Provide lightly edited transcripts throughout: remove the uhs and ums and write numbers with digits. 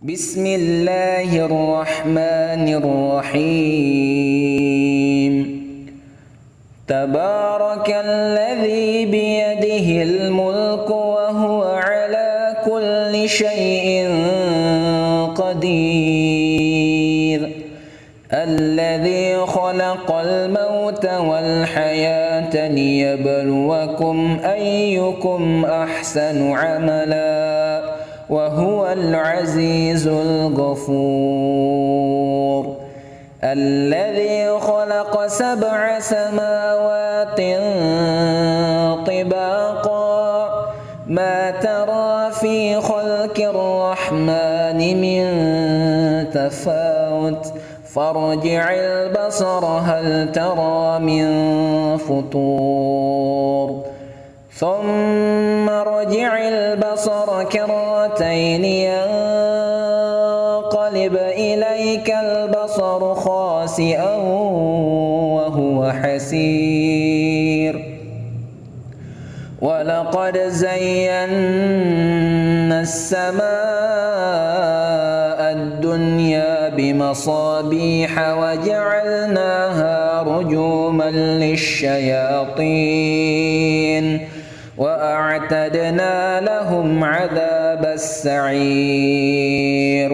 بسم الله الرحمن الرحيم. تبارك الذي بيده الملك وهو على كل شيء قدير. الذي خلق الموت والحياة ليبلوكم أيكم أحسن عملا وهو العزيز الغفور. الذي خلق 7 سماوات طباقا ما ترى في خلق الرحمن من تفاوت فارجع البصر هل ترى من فطور ثم ارجع البصر كرتين ينقلب إليك البصر خاسئا وهو حسير. ولقد زينا السماء الدنيا بمصابيح وجعلناها رجوما للشياطين وأعتدنا لهم عذاب السعير.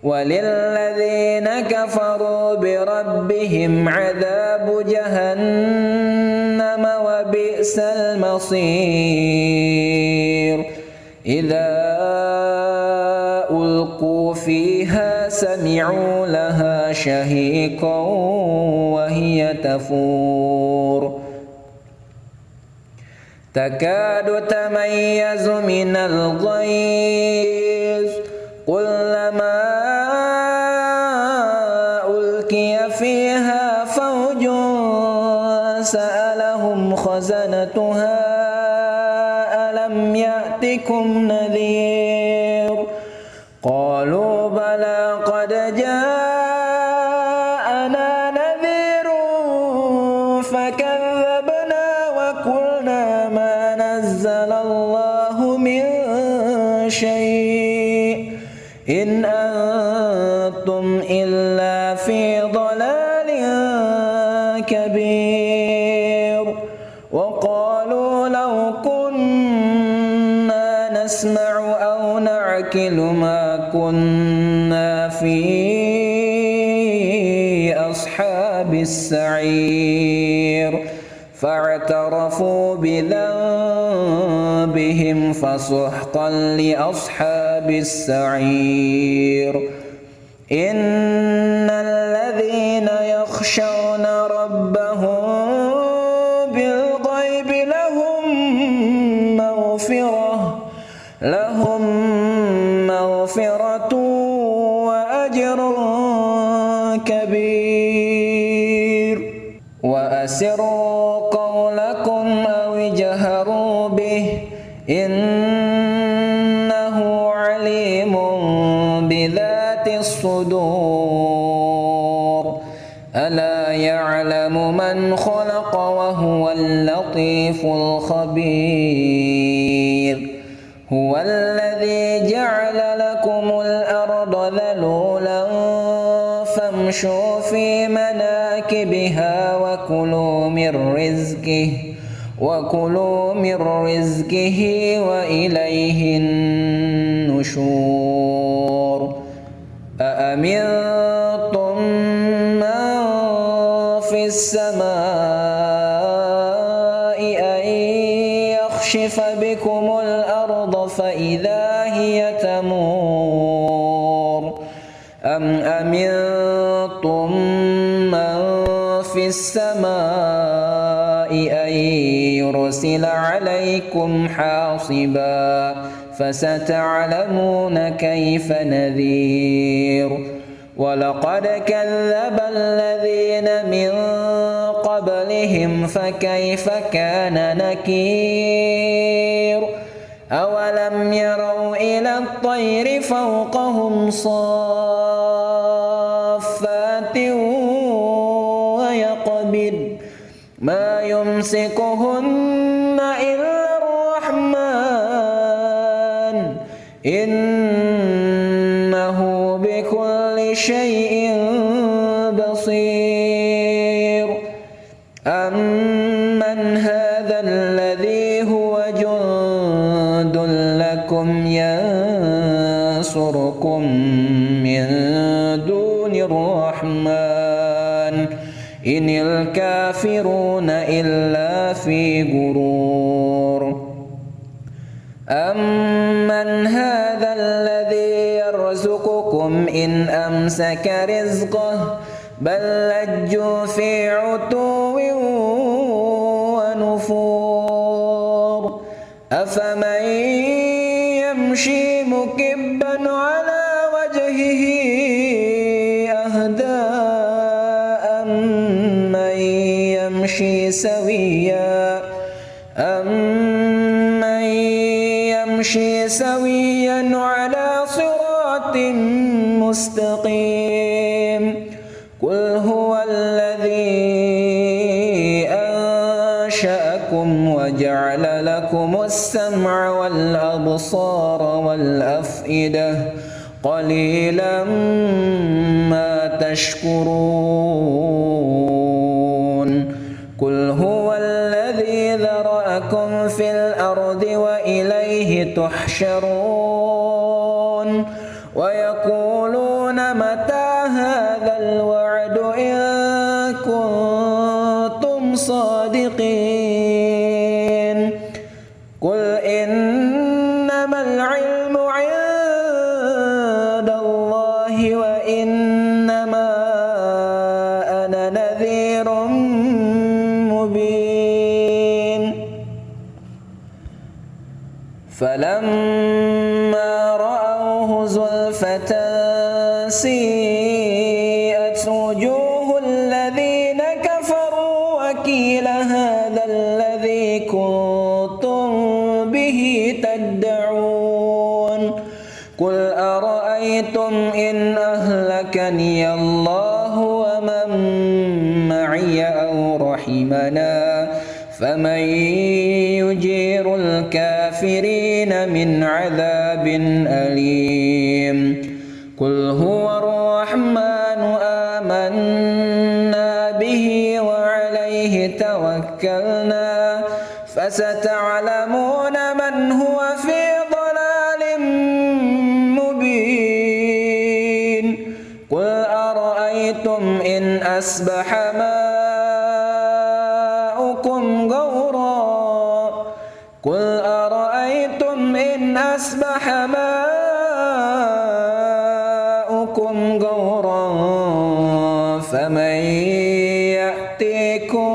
وللذين كفروا بربهم عذاب جهنم وبئس المصير. إذا ألقوا فيها سمعوا لها شهيقا وهي تفور تكاد تميز من الغيظ كلما ألقي فيها فوج سألهم خزنتها ألم يأتكم نذير قالوا بلى قد جاءنا نذير فكذبنا وقلنا ما نزل الله من شيء إن أنتم إلا في ضلال كبير. وقالوا لو كنا نسمع أو نعقل ما كنا في أصحاب السعير فاعترفوا بذنبهم فسحقا لأصحاب السعير. إن الذين يخشون ربهم بالغيب لهم مغفرة وأجر كبير. وأسروا قولكم أو اجهروا به إنه عليم بذات الصدور. ألا يعلم من خلق وهو اللطيف الخبير. هو الذي جعل لكم الأرض ذلولا فامشوا في مناكبها وكلوا من رزقه وإليه النشور. أأمنتم من في السماء أن يخشف بكم الأرض فإذا هي تمور أم أمنتم من في السماء أن يرسل عليكم حاصبا فستعلمون كيف نذير. ولقد كذب الذين من قبلهم فكيف كان نكير. أولم يروا إلى الطير فوقهم صافات ويقبض ما يمسكهن إلا الرحمن إنه شيء بصير أمن هذا الذي هو جند لكم ينصركم من دون الرحمن إن الكافرون إلا في غرور أمن هذا الذي يرزقكم إن أمسك رزقه بل لجوا في عتو ونفور أفمن يمشي مكبا على وجهه أهدى أمن يمشي سويا على صراط مستقيم قل هو الذي أنشأكم وجعل لكم السمع والأبصار والأفئدة قليلا ما تشكرون قل هو الذي ذرأكم في الأرض وإليه تحشرون ويقولون متى هذا الوعد إن كنتم صادقين قل إنما العلم عند الله وإنما أنا نذير مبين فلما رأوه زلفة سيئت وجوه الذين كفروا وقيل هذا الذي كنتم به تدعون قل أرأيتم إن أهلكني الله ومن معي أو رحمنا فمن يجير الكافرين من عذاب أليم قل هو الرحمن آمنا به وعليه توكلنا فستعلمون من هو في ضلال مبين قل أرأيتم إن أصبح ماؤكم غورا قل أرأيتم إن أصبح ماؤكم غورا فمن يأتيكم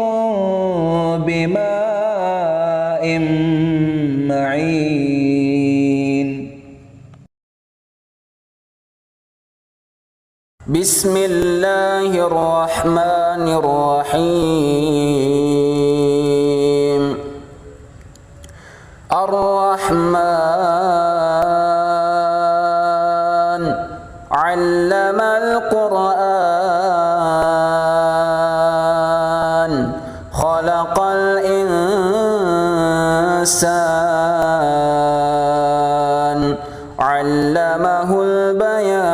بماء معين بسم الله الرحمن الرحيم الرحمن علم القرآن خلق الإنسان علمه البيان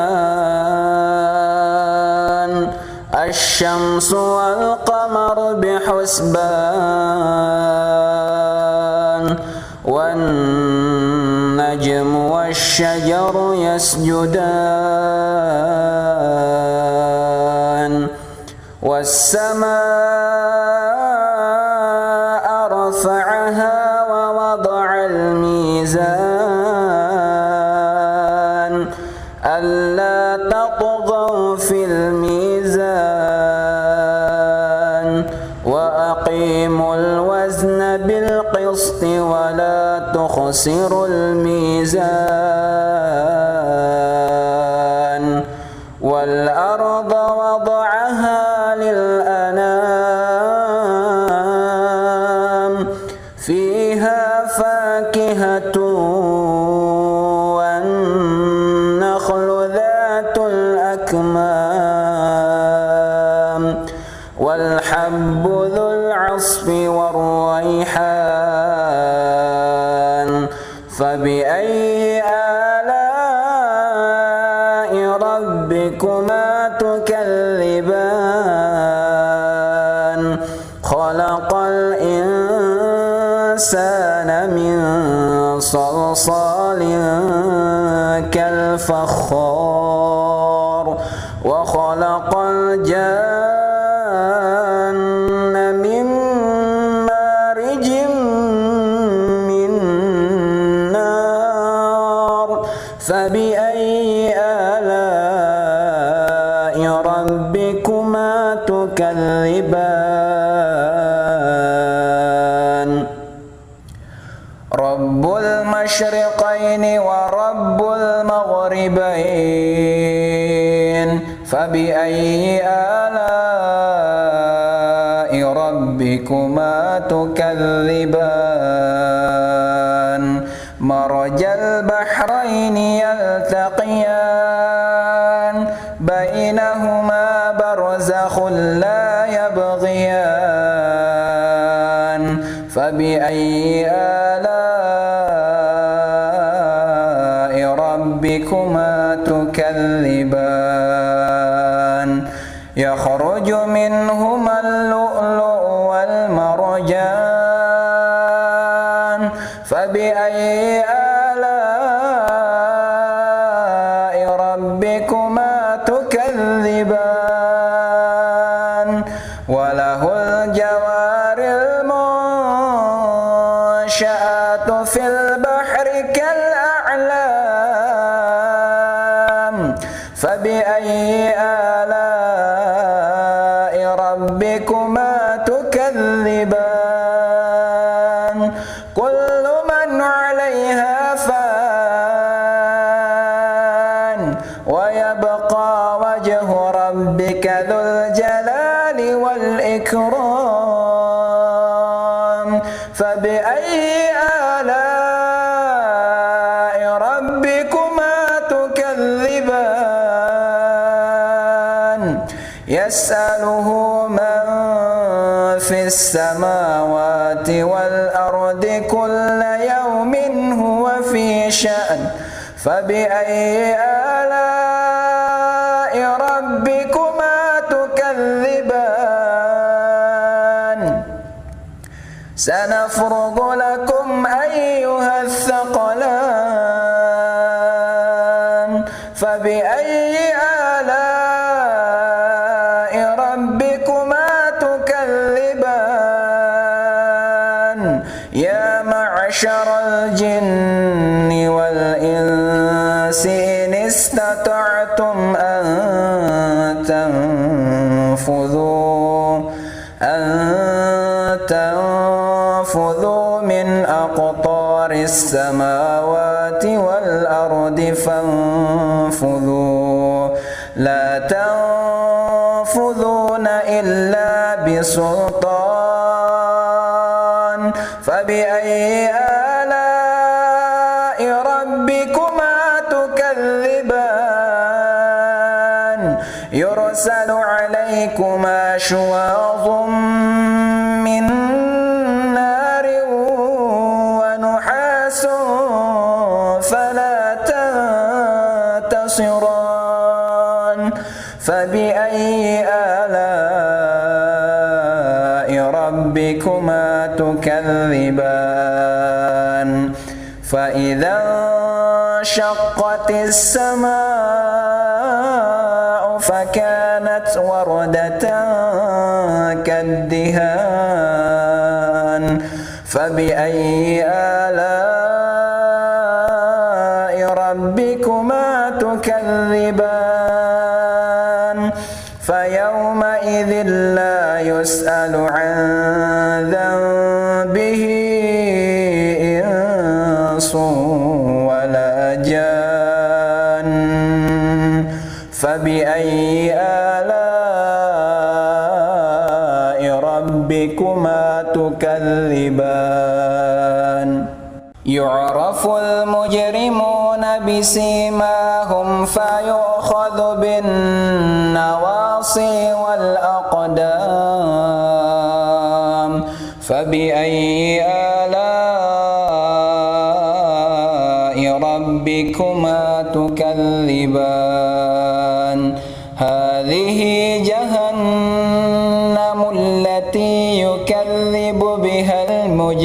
الشمس والقمر بحسبان والنجم والشجر يسجدان والسماء رفعها ووضع الميزان ألا تطغوا في الميزان وأقيموا الوزن بالقسط ولا تخسروا الميزان والأرض وضعها للأنام فيها فاكهة والنخل ذات الأكمام والحب ذو العصف والريحان فبأي آلاء ربكما الإنسان من صلصال كالفخار وخلق الجن من مارج من نار فبأي آلاء ربكما تكذبان رب المشرقين ورب المغربين فبأي آلاء ربكما تكذبان مرج البحرين يلتقيان بينهما برزخ لا يبغيان فبأي آلاء ربكما تكذبان يخرج منهما اللؤلؤ والمرجان فبأي آلاء ربكما تكذبان وله الجوار المنشآت في البحر كالأعلام فبأي آلاء ربكما تكذبان كل من عليها فان ويبقى وجه ربك ذو الجلال والإكرام فبأي آلاء ربكما تكذبان يسأله من في السماوات والأرض كل يوم هو في شأن فبأي آلاء ربكما تكذبان سنفرغ لكم أيها الثقلان فبأي آلاء ربكما تكذبان يا معشر الجن والإنس إن استطعتم أن تنفذوا من أقطار السماوات والأرض فانفذوا لا تنفذون إلا بسلطان فبأي آلاء ربكما تكذبان يرسل عليكما شواظ من نار ونحاس فلا تنتصران فبأي آلاء ربكما تكذبان فإذا انشقت السماء فكانت وردة كالدهان فبأي آلاء ربكما تكذبان فيومئذ لا يسأل عن ذنبه إنس ولا جان فبأي آلاء ربكما تكذبان يعرف المجرمون بسيماهم فيؤخذ بالنواصي والأقدام فبأي آلاء ربكما تكذبان هذه جهنم التي يكذب بها المجرمون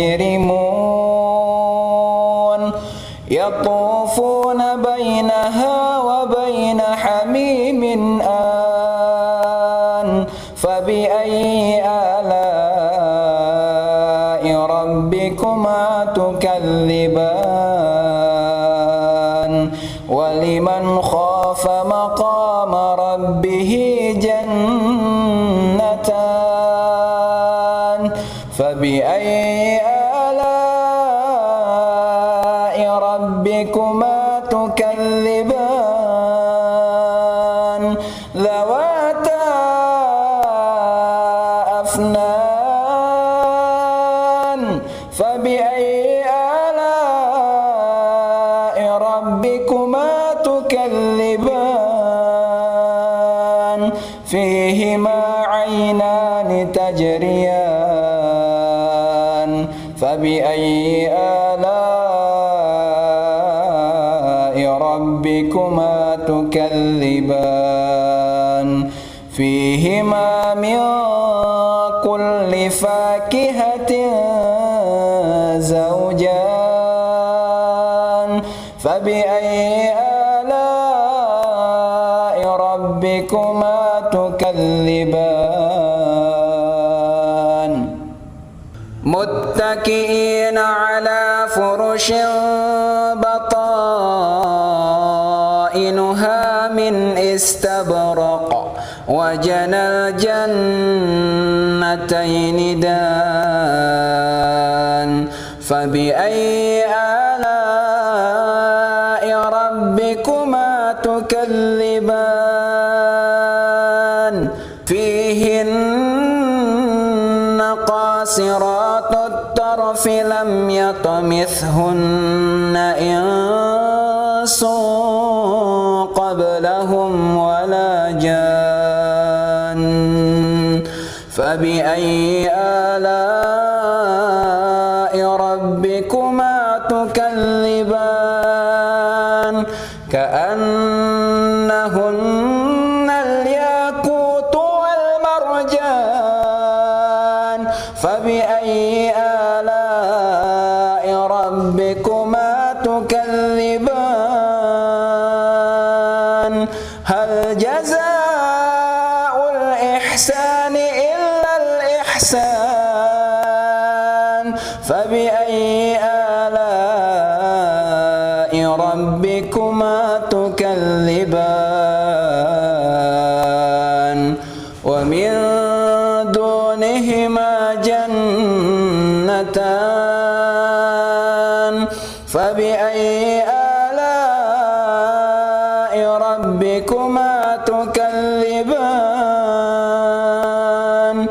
المجرمون يطوفون بينها وبين حميم آن فبأي آلاء ربكما تكذبان ولمن خاف مقام ربه جنتان فبأي آلاء ربكما تكذبان ذواتا أفنان فبأي آلاء ربكما تكذبان فيهما عينان تجريان فبأي آلاء ربكما تكذبان فيهما من كل فاكهة زوجان فبأي آلاء ربكما تكذبان متكئين على فرش بطائنها من استبرق وجنى الجنتين دان فبأي آلاء ربكما تكذبان فيهن قاصرات الطرف لم يطمثهن إنس قبلهم ولا جان فبأي آلاء ربكما تكذبان كأنهن الياقوت والمرجان فبأي آلاء ربكما تكذبان هل جزاء الإحسان إلا الإحسان فبأي آلاء ربكما تكذبان ومن دونهما جنتان فبأي آلاء ربكما تكذبان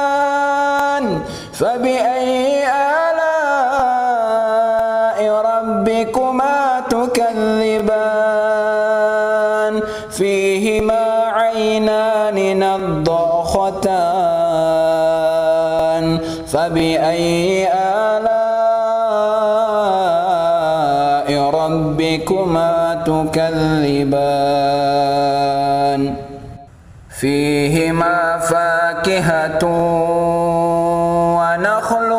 مدهامتان فبأي آلاء ربكما تكذبان فيهما عينان نضاختان فبأي آلاء ربكما تكذبان فيهما فاكهة ونخل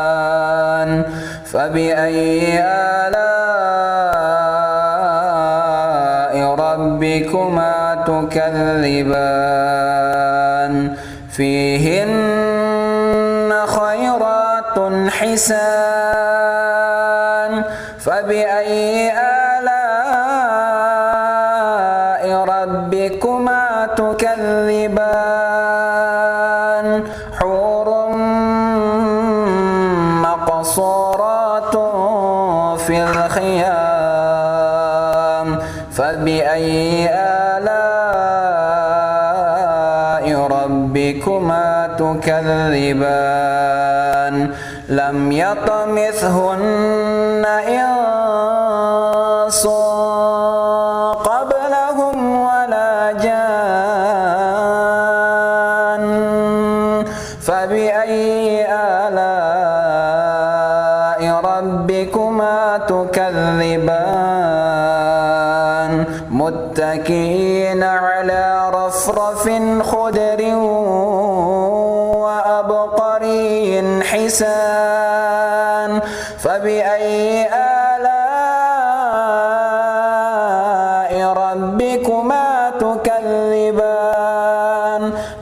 ورمان فبأي آلاء ربكما تكذبان فيهن خيرات حسان فبأي آلاء ربكما تكذبان حور مقصورات في الخيام فبأي آلاء ربكما تكذبان لم يطمثهن إنس قبلهم ولا جان فبأي آلاء ربكما تكذبان متكئين على رفرف خضر وأبقري حسان فبأي آلاء ربكما تكذبان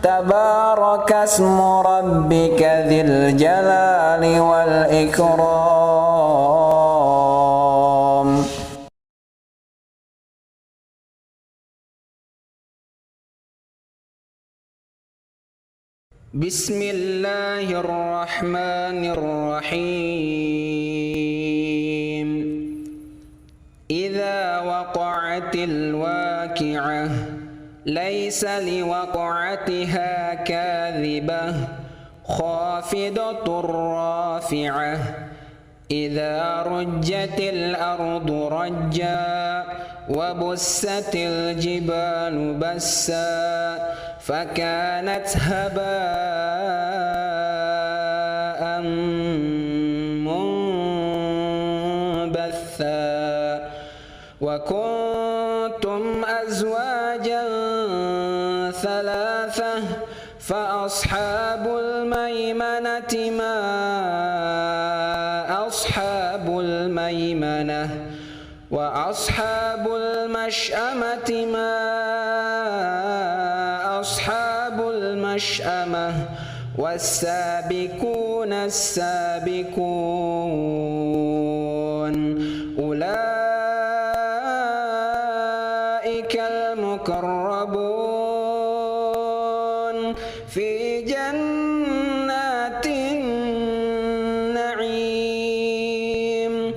تبارك اسم ربك ذي الجلال والإكرام. بسم الله الرحمن الرحيم. إذا وقعت الواقعة ليس لوقعتها كاذبة خافضة رافعة إذا رجت الأرض رجا وبست الجبال بسا فكانت هباء منبثا وكنتم أزواجا ثلاثة فأصحاب الميمنة ما أصحاب الميمنة وأصحاب المشأمة ما أصحاب المشأمة والسابقون السابقون أولئك المقربون في جنات النعيم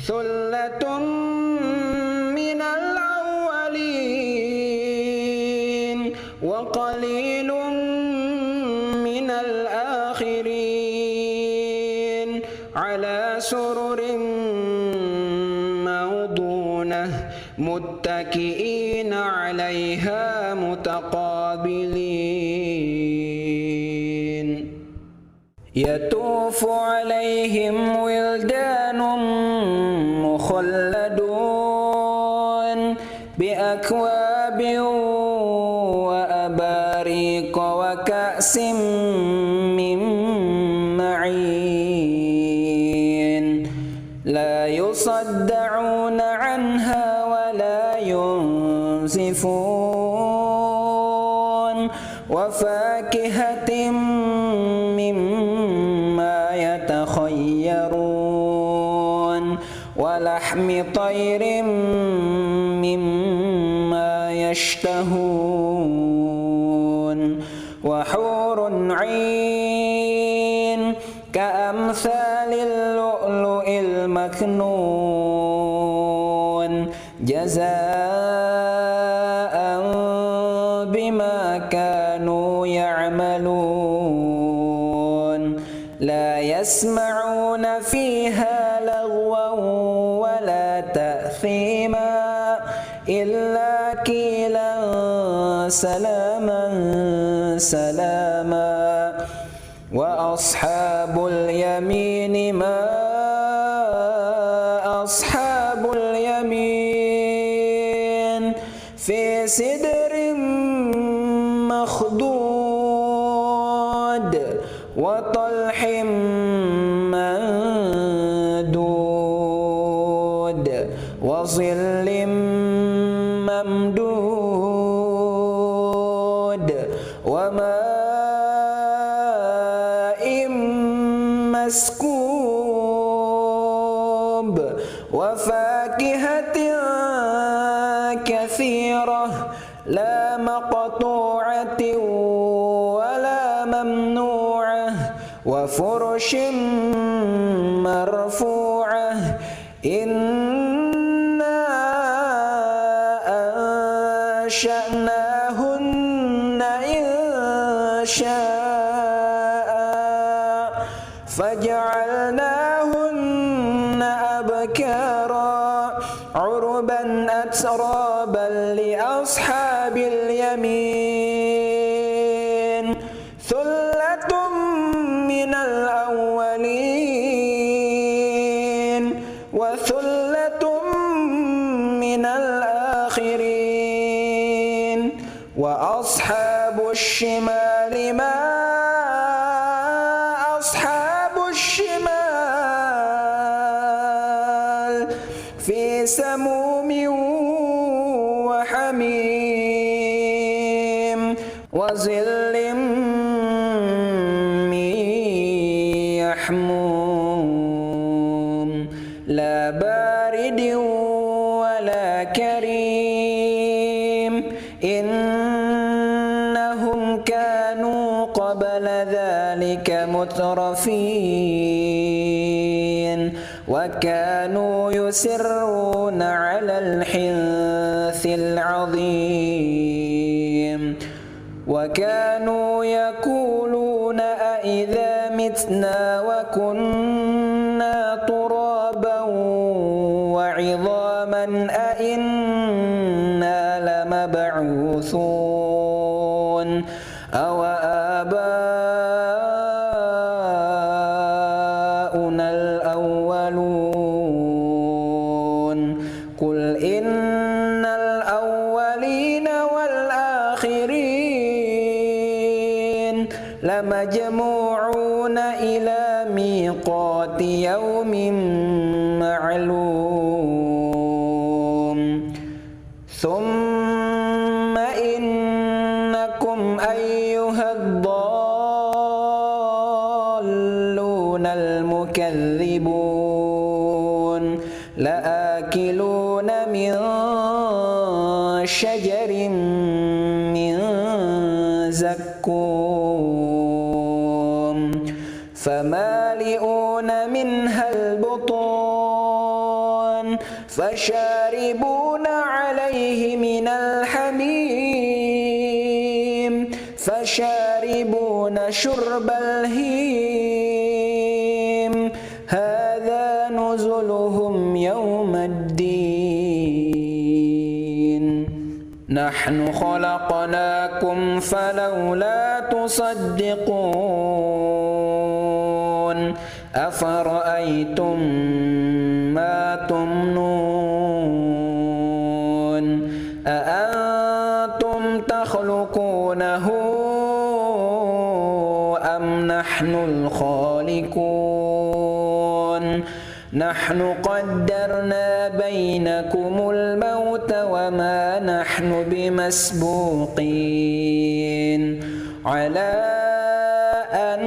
ثلة من الأولين وقليل من الآخرين على سرر موضونة متكئين عليها متقابلين يطوف عليهم ولدان مخلدون بأكواب وأباريق وكأس من معين لا يصدعون عنها ولا ينزفون وفاكهة مما يتخيرون ولحم طير مما يشتهون وحور عين كأمثال اللؤلؤ المكنون جزاء بما كانوا يعملون لا يسمعون فيها لغوا ولا تأثيما إلا قيلا سلاما سلاما وأصحاب اليمين ما أصحاب اليمين في سدر مخضود وطلح ممدود وظل ممدود وماء مسكوب وفاكهة كثيرة لا مقطوعة ولا ممنوعة وفرش مرفوعة إنا أنشأناهن إنشاء فجعلناهن أبكارا عربا أترابا لأصحاب اليمين ثلة من الأولين وثلة من الآخرين والآخرين وأصحاب الشمال ما أصحاب الشمال في سموم وحميم وظل من يحموم لا بارد ولا كريم إنهم كانوا قبل ذلك مترفين وكانوا يسرون على الحنث العظيم وكانوا يقولون أإذا متنا وكنا ترابا وعظاما أإنا لمبعوثون أو آباؤنا الأولون قل إن الأولين والآخرين لمجموعون إلى ميقات يوم معلوم ثم إنكم أيها الضالون المكذبون لآكلون من شجر من زقوم فمالئون منها البطون فشاربون عليه من الحميم فشاربون شرب الهيم هذا نزلهم يوم الدين نحن خلقناكم فلولا تصدقون أفرأيتم ما تمنون أأنتم تخلقونه أم نحن الخالقون نحن قدرنا بينكم الموت وما نحن بمسبوقين على أن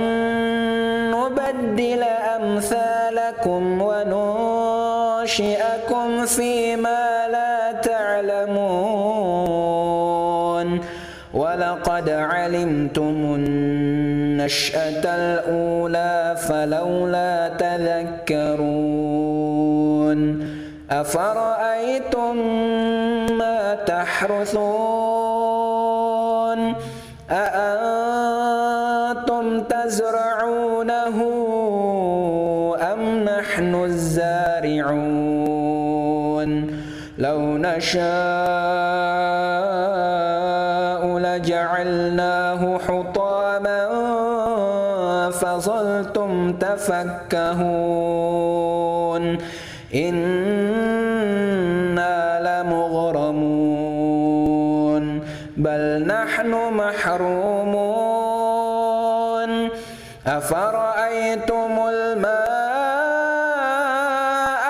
نبدل أمثالكم وننشئكم فيما لا تعلمون ولقد علمتم النشأة الأولى فلولا تذكرون أفرأيتم ما تحرثون أأنتم تزرعونه أم نحن الزارعون لو نشاء لجعلناه حطاما فظلتم تفكهون إنا لمغرمون بل نحن محرومون أفرأيتم الماء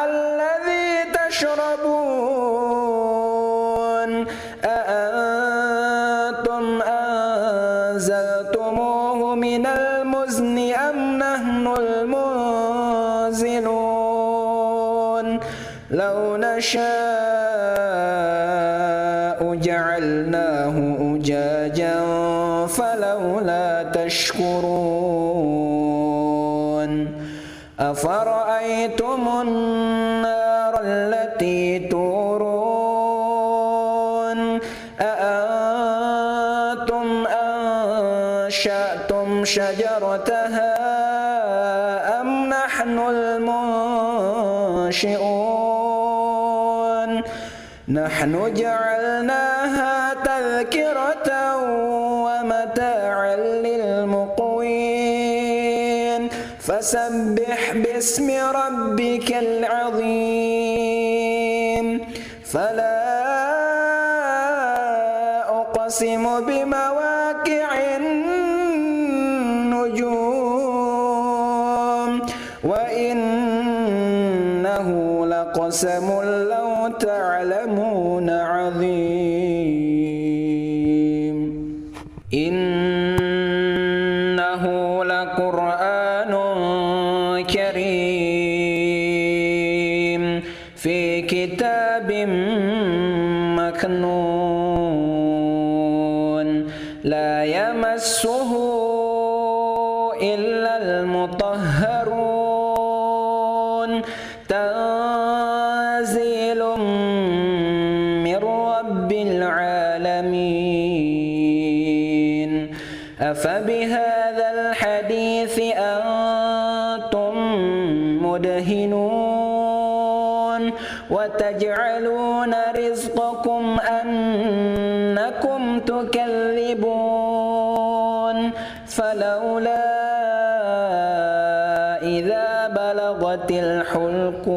الذي تشربون أأنتم أنزلتموه من المزن أم نحن المنزلون لو نشاء جعلناه أجاجا فلولا تشكرون أفرأيتم النار التي تورون أأنتم أنشأتم شجرتها أم نحن المنشئون نحن جعلناها تذكرة ومتاعا للمقوين فسبح باسم ربك العظيم فلا القاسم بمواقع النجوم وإنه لقسم لو تعلمون عظيم إنه لقرآن كريم في كتاب مكنون لا يمسه إلا المطهرون تنزيل من رب العالمين أفبهذا الحديث أنتم مدهنون وتجعلون رزقكم أنكم تكذبون فلولا إذا بلغت الحلقوم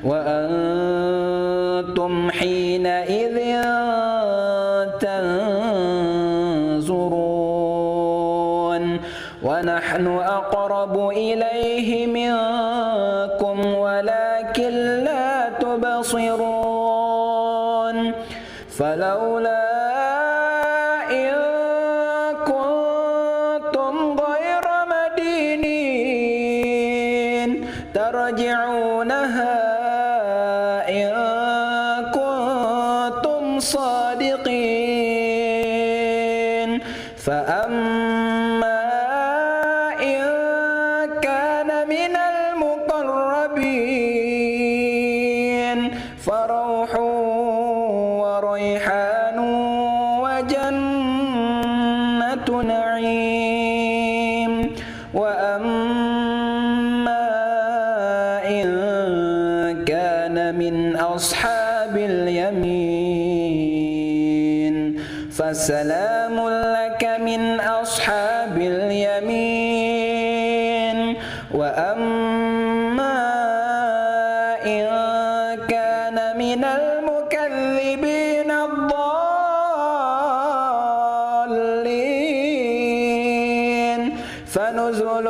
وأنتم حينئذ تنظرون ونحن أقرب إليه منكم ولكن لا تبصرون فلولا إن كنتم غير مدينين ترجعونها إن كنتم صادقين فأما إن كان من المقربين فروح وريحان وجنة نعيم وأما إن كان من أصحاب اليمين فسلام لك من أصحاب اليمين وأما إن كان من المكذبين الضالين فنزل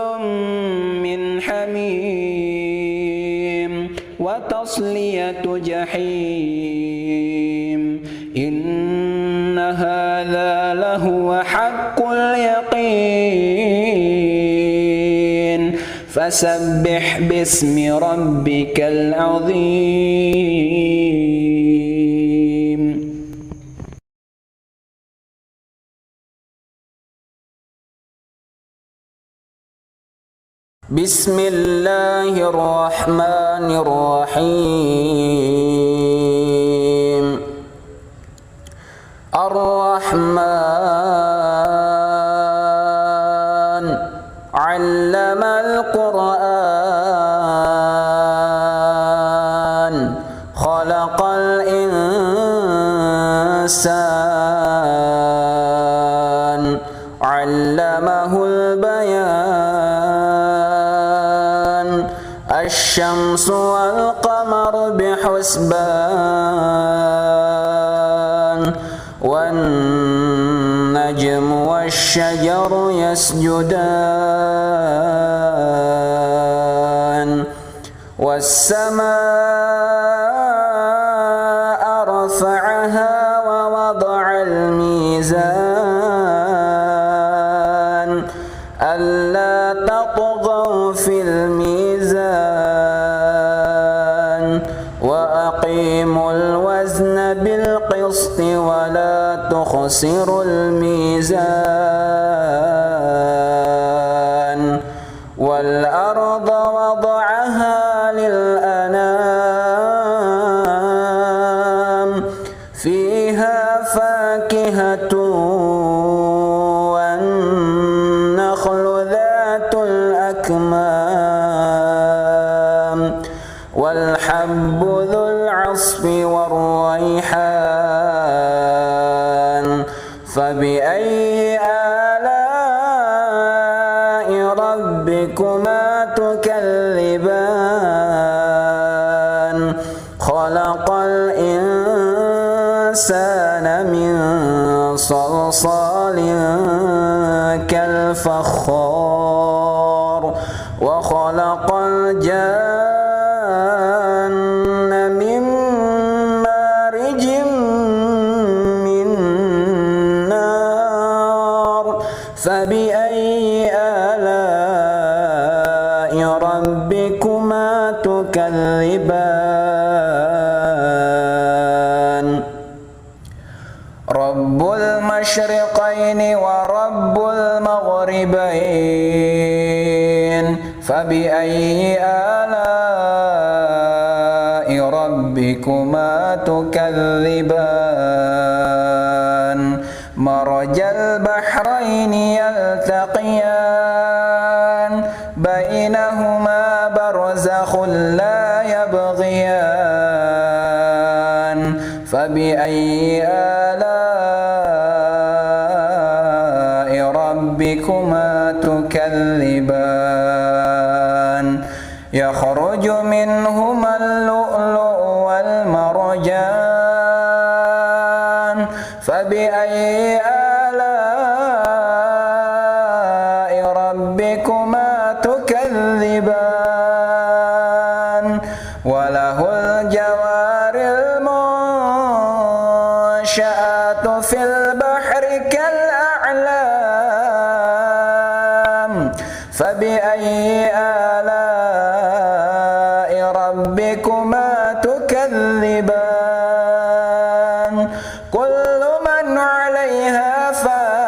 من حميم وتصلية جحيم إن هذا لهو حق اليقين فسبح باسم ربك العظيم. بسم الله الرحمن الرحيم. الرحمن علم القرآن خلق الإنسان علمه البيان الشمس والقمر بحسبان والنجم والشجر يسجدان والسماء رفعها ووضع الميزان ألا تطغوا في الميزان وأقيموا الوزن بالقسط ولا تخسروا الميزان والأرض وضعها للأنام فيها فاكهة والنخل ذات الأكمام والحب ذو العصف والريحان فبأي آلاء ربكما تكذبان خلق الإنسان الإنسان من صلصال كالفخار وخلق الجن من مارج من نار فبأي آلاء ربكما تكذبان رب المشرقين ورب المغربين فبأي آلاء ربكما تكذبان مرج البحرين يلتقيان بينهما برزخ لا يبغيان فبأي آلاء ربكما تكذبان يخرج منهما اللؤلؤ والمرجان فبأي آلاء ربكما تكذبان وله الجوار المنشآت في البحر كالأعلام فبأي آلاء ربكما تكذبان كل من عليها فان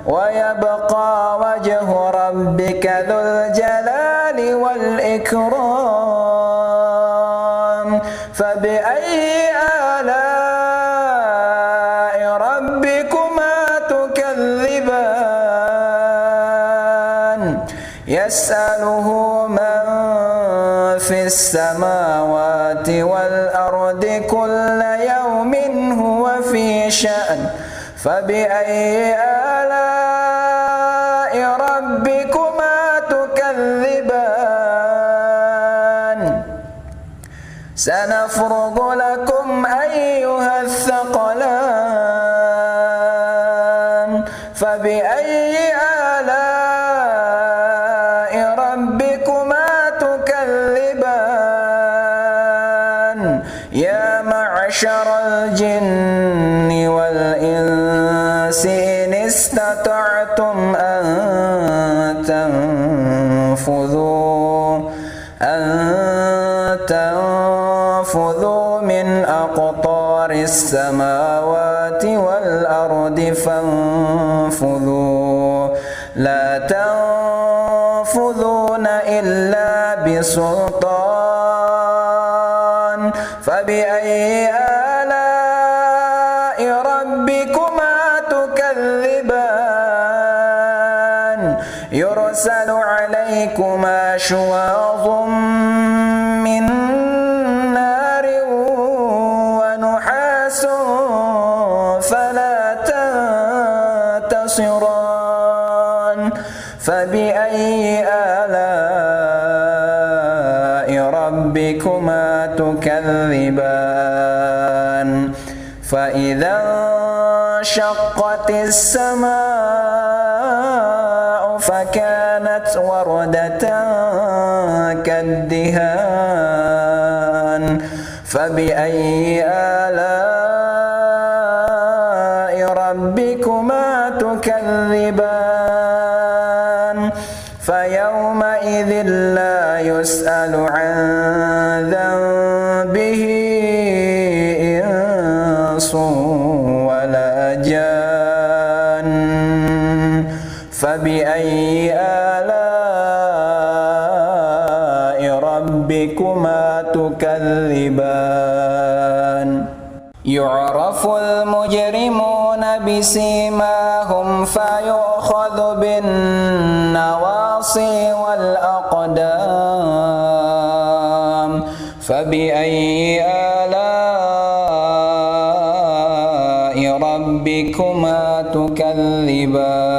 ويبقى وجه ربك ذو الجلال والإكرام فبأي آلاء ربكما تكذبان يسأله من في السماوات والأرض كل يوم هو في شأن فبأي آلاء ربكما تكذبان سنفرغ لكم أيها الثقلان فبأي آلاء ربكما تكذبان يا معشر الجن والإنس إن استطعتم أن تنفذوا من أقطار السماوات والأرض فانفذوا لا تنفذون إلا بسلطان فبأي آلاء ربكما تكذبان يرسل عليكما شواظ من نار ونحاس فلا تنتصران فبأي آلاء ربكما تكذبان فإذا انشقت السماء فكانت وردة كالدهان فبأي آلاء ربكما تكذبان فيومئذ لا يسأل عن ذنبه إنس ولا جان فبأي آلاء ربكما تكذبان يعرف المجرمون بسيماهم فيؤخذ بالنواصي والأقدام فبأي آلاء ربكما تكذبان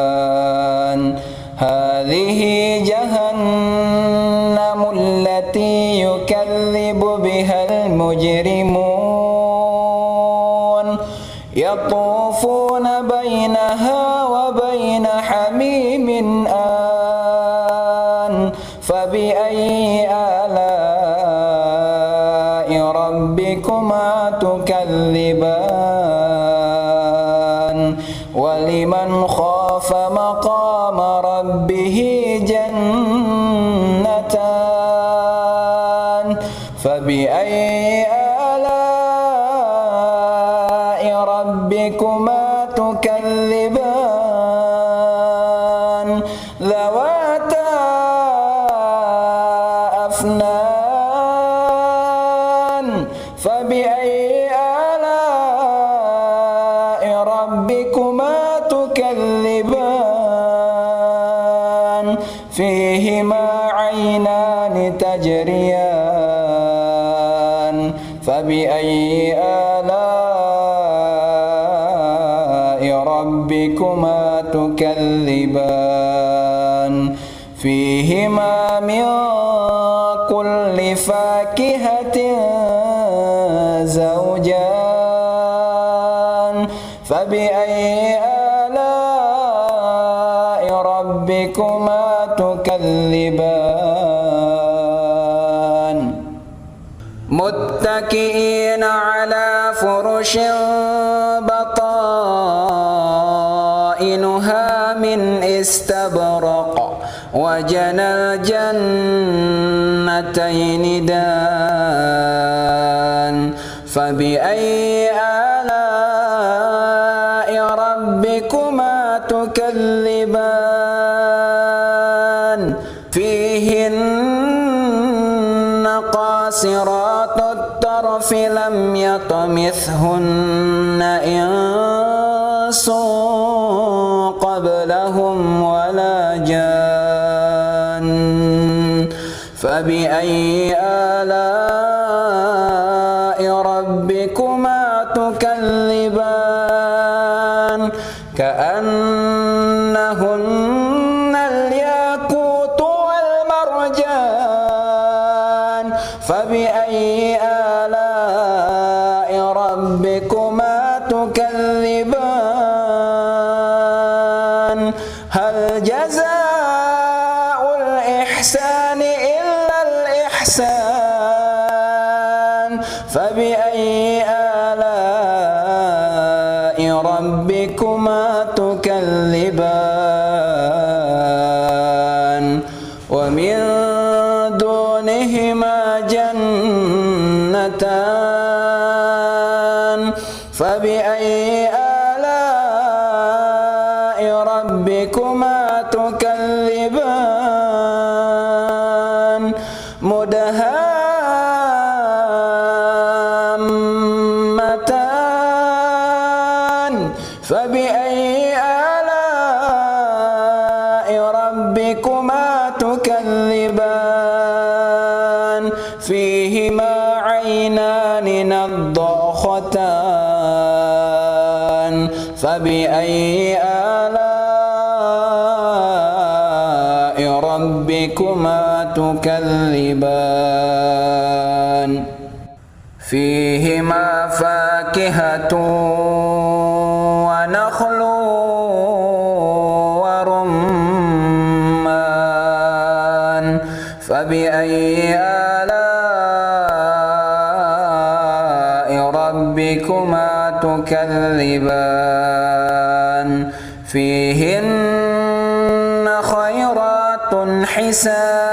هذه جهنم التي يكذب بها فيها المجرمون يطوفون بينها وبين حميم آن فبأي آلاء ربكما تكذبان ولمن خاف مقام ربه جنتان فبأي آلاء ربكما تكذبان ذواتا أفنان فبأي آلاء ربكما تكذبان فيهما عينان تجريان فبأي آلاء ربكما تكذبان فيهما من كل فاكهة زوجان فبأي آلاء ربكما تكذبان متكئين على فرش بطائنها من استبرق وجنى الجنتين دان فبأي آلاء ربكما تكذبان فيهن قاصرات الطرف لم يطمثهن إنس قبلهم ولا جان فبأي آلاء ربكما تكذبان كأنهن الياقوت والمرجان فبأي آلاء ربكما تكذبان هل جزاء الإحسان إلا الإحسان فبأي آلاء ربكما تكذبان ومن دونهما جنتان فبأي آلاء ربكما تكذبان مدهامتان فبأي آلاء ربكما تكذبان فيهما عينان نضاختان فبأي آلاء ربكما تكذبان فيهما فاكهة ونخل ورمان فبأي آلاء ربكما تكذبان فيهن خيرات حسان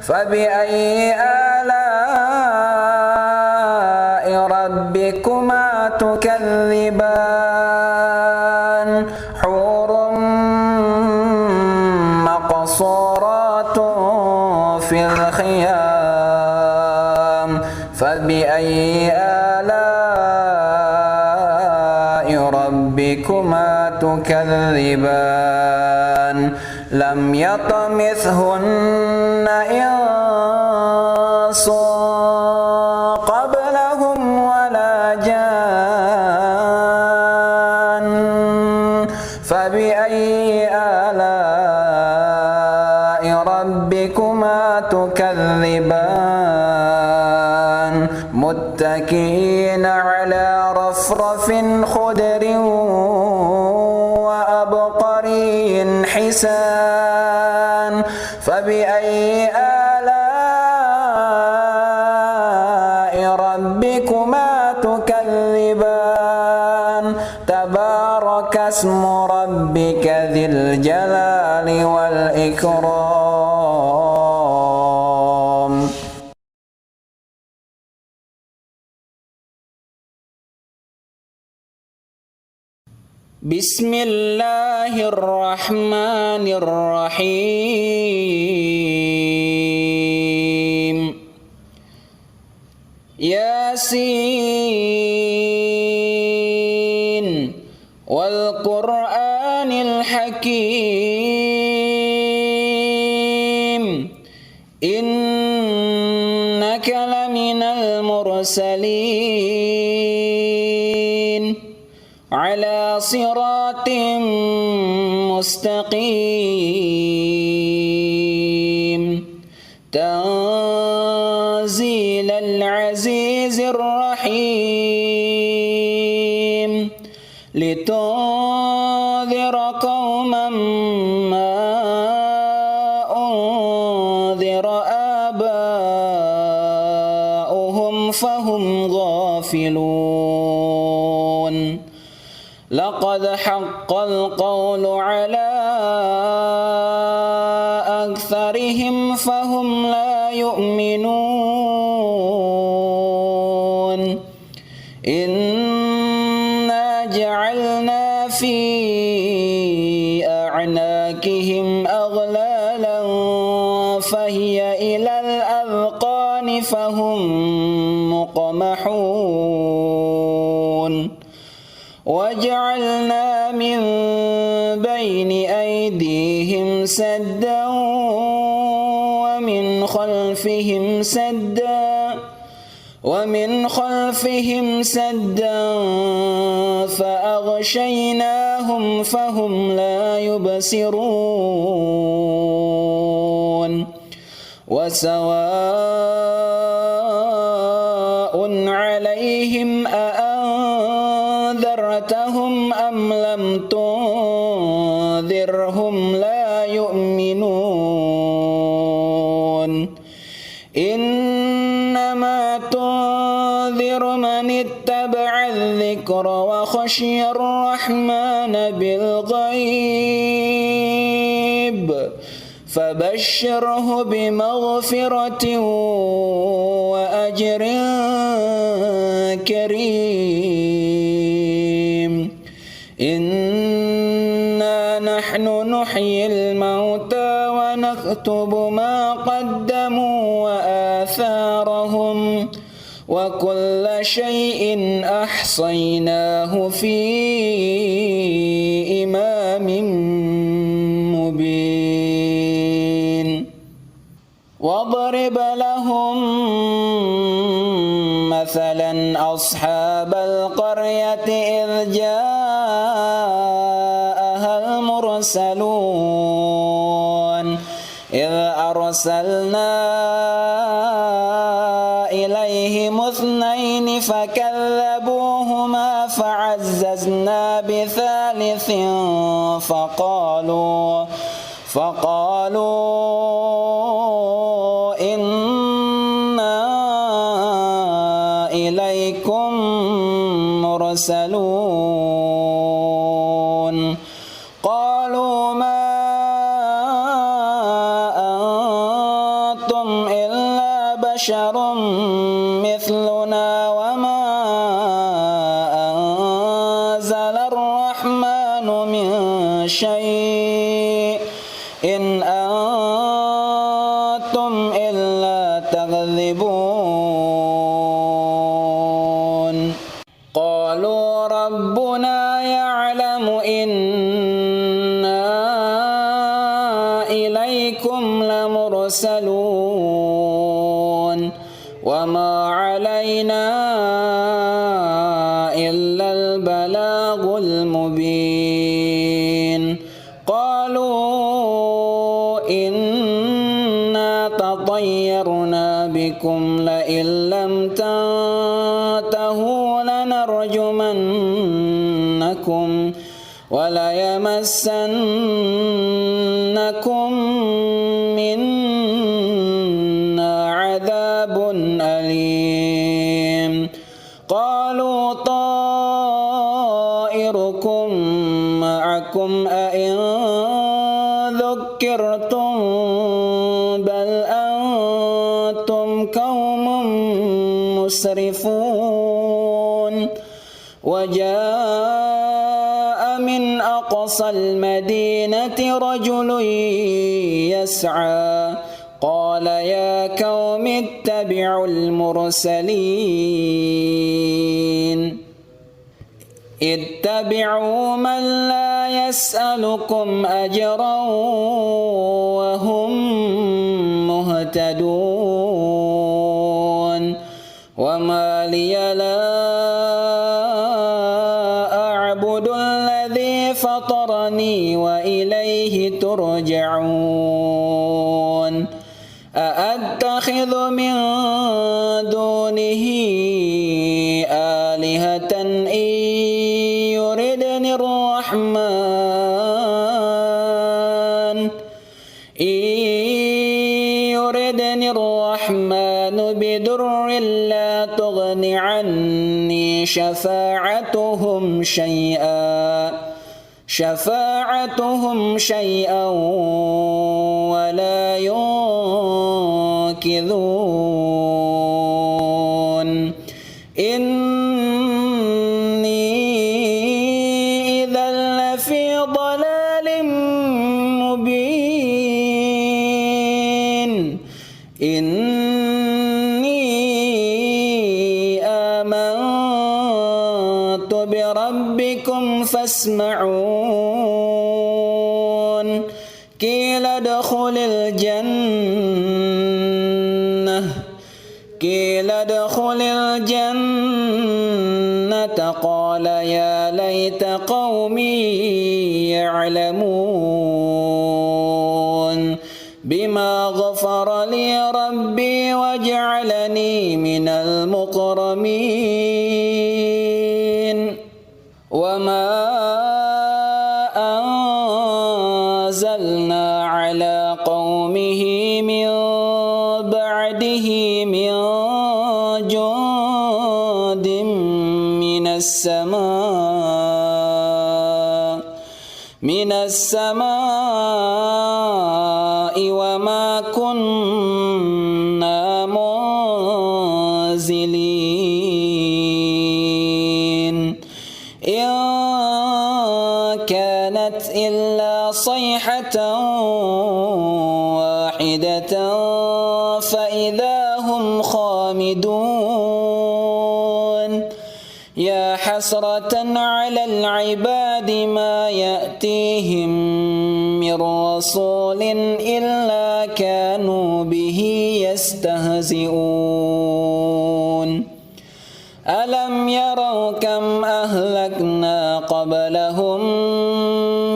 فبأي آلاء ربكما تكذبان حور مقصورات في الخيام فبأي آلاء ربكما تكذبان لم يطمثهن إنس قبلهم ولا جان فبأي آلاء ربكما تكذبان فبأي آلاء ربكما تكذبان فيهما عينان تجريان فبأي آلاء ربكما تكذبان حور مقصورات في الخيام فبأي آلاء ربكما تكذبان حور مقصورات في الخيام فبأي آلاء ربكما تكذبان لم يطمثهن إنس قبلهم ولا جان فبأي آلاء ربكما تكذبان متكئين على رفرف خضر وأبقري حسان فبأي آلاء ربكما تكذبان تبارك اسم ربك ذي الجلال والإكرام. بسم الله الرحمن الرحيم. ياسين والقرآن الحكيم إنك لمن المرسلين على صراط مستقيم تنزيل العزيز الرحيم لتنذر قوما ما أنذر آباؤهم فهم غافلون لقد حق القول على أكثرهم فهم لا يؤمنون إنا جعلنا في أعناقهم أغلالا فهي إلى الأذقان فهم مقمحون وجعلنا من بين أيديهم سدا ومن خلفهم سدا فأغشيناهم فهم لا يبصرون وسواء عليهم أأنذرتهم أم لم تنذرهم لا يؤمنون إنما تنذر من اتبع الذكر وخشي الرحمن بالغيب فبشره بمغفرة وأجر كريم إنا نحن نحيي الموتى ونكتب ما قدموا وآثارهم وكل شيء أحصيناه في إمام مبين واضرب لهم مثلا أصحاب القرية إذ جاءها المرسلون إذ أرسلنا إليهم اثنين فكذبوهما فعززنا بثالث فقالوا إنا إليكم مرسلون قالوا ما أنتم إلا بشر مثلنا وما أنزل الرحمن من شيء إن أنتم إلا تكذبون قالوا ربنا يعلم إنا إليكم لمرسلون وما علينا إلا البلاغ المبين قالوا إنا تطيرنا بكم لئن لئن لم تنتهوا لنرجمنكم وليمسنكم منا عذاب أليم قالوا طائركم معكم أئن ذكرتم بل أنتم قوم مسرفون وجاء من أقصى المدينة رجل يسعى قال يا قوم اتبعوا المرسلين اتبعوا من لا يسألكم أجرا وهم مهتدون وما لي لا أعبد الذي فطرني وإليه ترجعون أأتخذ من دونه آلهة إن يردني الرحمن بضر لا تغن عني شفاعتهم شيئا ولا ينقذون إني إذا لفي ضلال مبين إني آمنت بربكم فاسمعون قيل ادخل الجنة قال يا ليت قومي يعلمون بما غفر لي ربي وجعلني من المكرمين وما أنزلنا على قومه من بعده من جند من السماء وما كنا منزلين إن كانت إلا صيحة واحدة فإذا هم خامدون يا حسرة على العباد ما يأتيهم من رسول إلا كانوا به يستهزئون ألم يروا كم أهلكنا قبلهم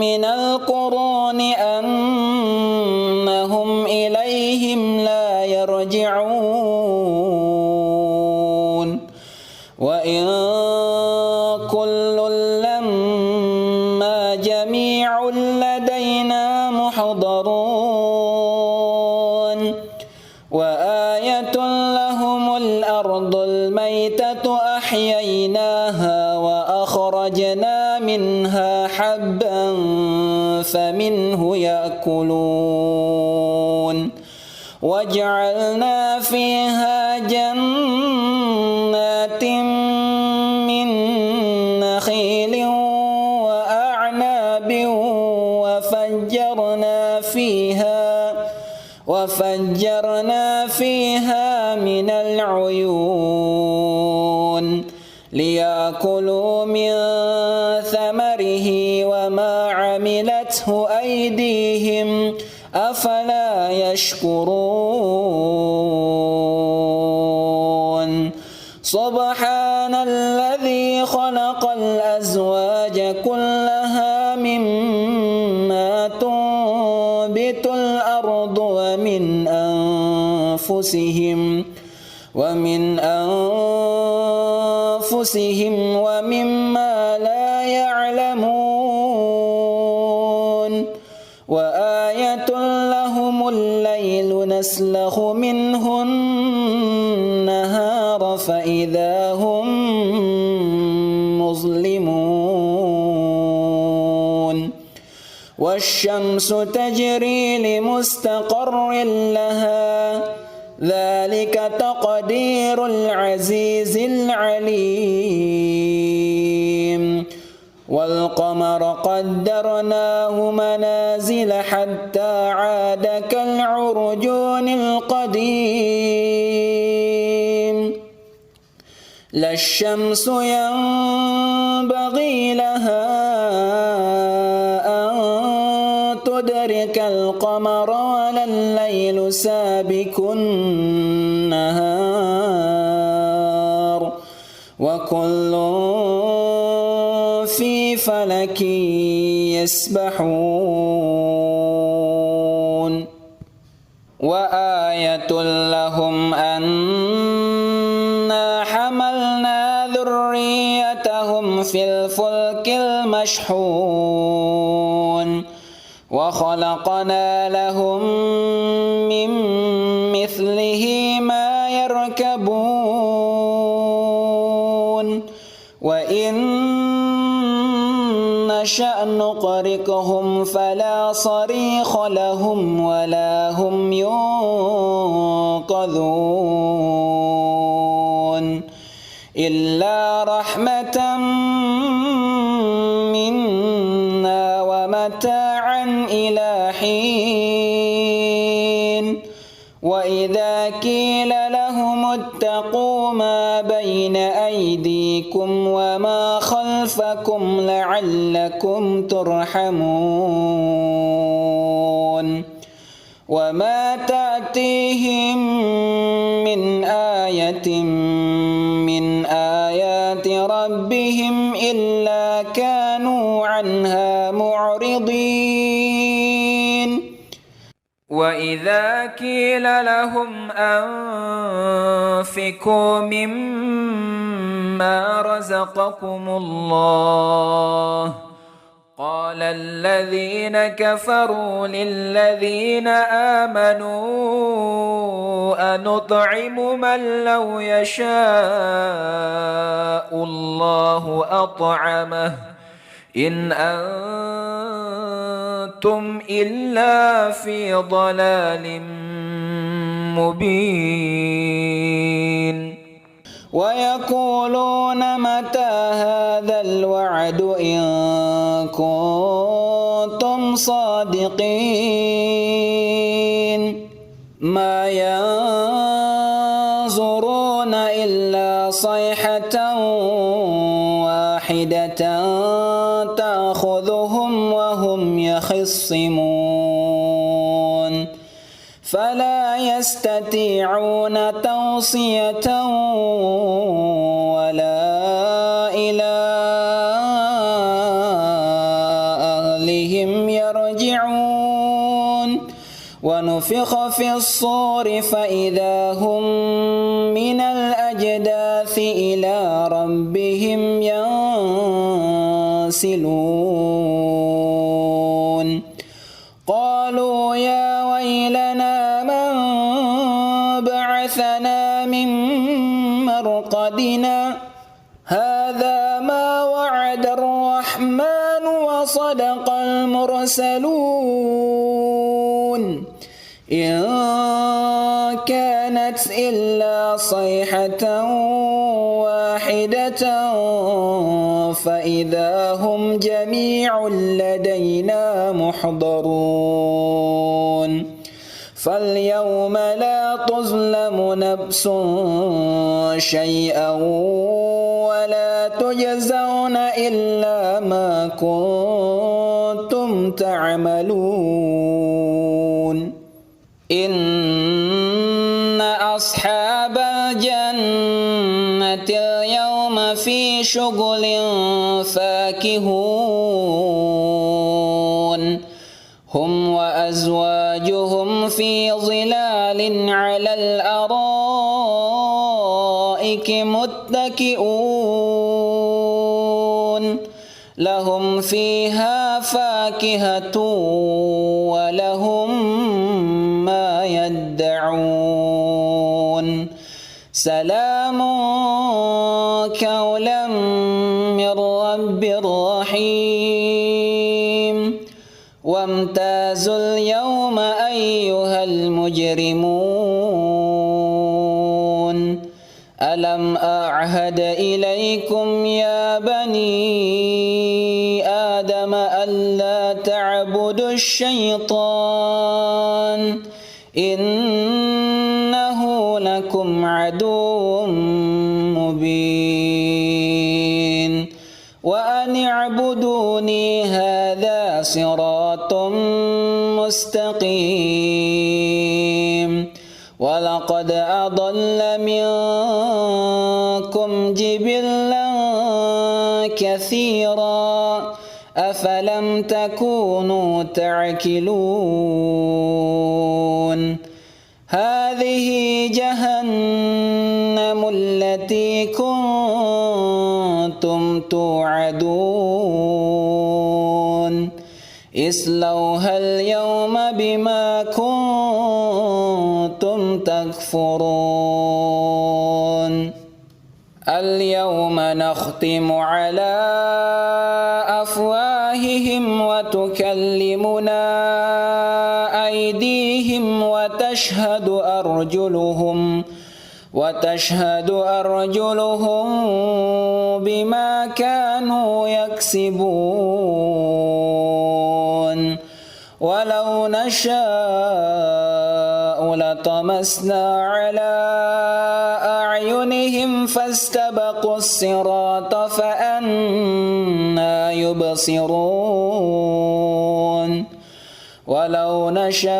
من القرون أنهم إليهم لا يرجعون وإن كل لما جميع لدينا محضرون وآية لهم الأرض الميتة أحييناها وأخرجنا منها حبا فمنه يأكلون وجعلنا فيها جنات من نخيل وأعناب وفجرنا فيها من العيون ليأكلوا من ثمره وما عملته أيديهم أفلا يشكرون سبحان الذي خلق الأزواج كلها مما تنبت الأرض ومن ومن أنفسهم ومما لا يعلمون وآية لهم الليل نسلخ منه النهار فإذا هم مظلمون والشمس تجري لمستقر لها ذلك تقدير العزيز العليم والقمر قدرناه منازل حتى عاد كالعرجون القديم لا الشمس ينبغي لها أن تدرك القمر ولا الليل سابق النهار وكل في فلك يسبحون وآية لهم أنا حملنا ذريتهم في الفلك المشحون وخلقنا لهم من مثله ما يركبون وإن نشأ نغرقهم فلا صريخ لهم ولا هم ينقذون إلا رحمة منا ومتاعا إلى حين وإذا قيل لهم اتقوا ما بين أيديكم وما خلفكم لعلكم ترحمون وما تأتيهم من آية من آيات ربهم إلا كانوا عنها معرضين وإذا قيل لهم أنفقوا مما رزقكم الله قال الذين كفروا للذين آمنوا أنطعم من لو يشاء الله أطعمه إن أنتم إلا في ضلال مبين ويقولون متى هذا الوعد إن كنتم صادقين ما ينظرون إلا صيحة واحدة تأخذهم وهم يخصمون فلا يستطيعون توصية ولا إلى أهلهم يرجعون ونفخ في الصور فإذا هم من الأجداث إلى ربهم ينسلون قالوا يا ويلنا من بعثنا من مرقدنا هذا ما وعد الرحمن وصدق المرسلون إن كانت إلا صيحة واحدة فإذا هم جميع لدينا محضرون فاليوم لا تظلم نفس شيئا ولا تجزون إلا ما كنتم تعملون إن أصحاب الجنة اليوم في شغل فاكهون هم وأزواجهم في ظلال على الأرائك الأرائك متكئون لهم فيها فاكهة ولهم ما يدعون سلام قولا من رب رحيم وامتازوا اليوم أيها المجرمون ألم أعهد إليكم يا بني آدم ألا تعبدوا الشيطان إنه لكم عدو مبين وأن اعبدوني هذا صراط مستقيم ولقد أضل منكم جبلا كثيرا أفلم تكونوا تعقلون هذه جهنم التي كنتم توعدون اصلوها اليوم بما كنتم تكفرون اليوم نختم على أفواههم وتكلمنا أيديهم وتشهد أرجلهم بما كانوا يكسبون ولو نشاء لطمسنا على أعينهم فاستبقوا الصراط فأنى يبصرون ولو نشاء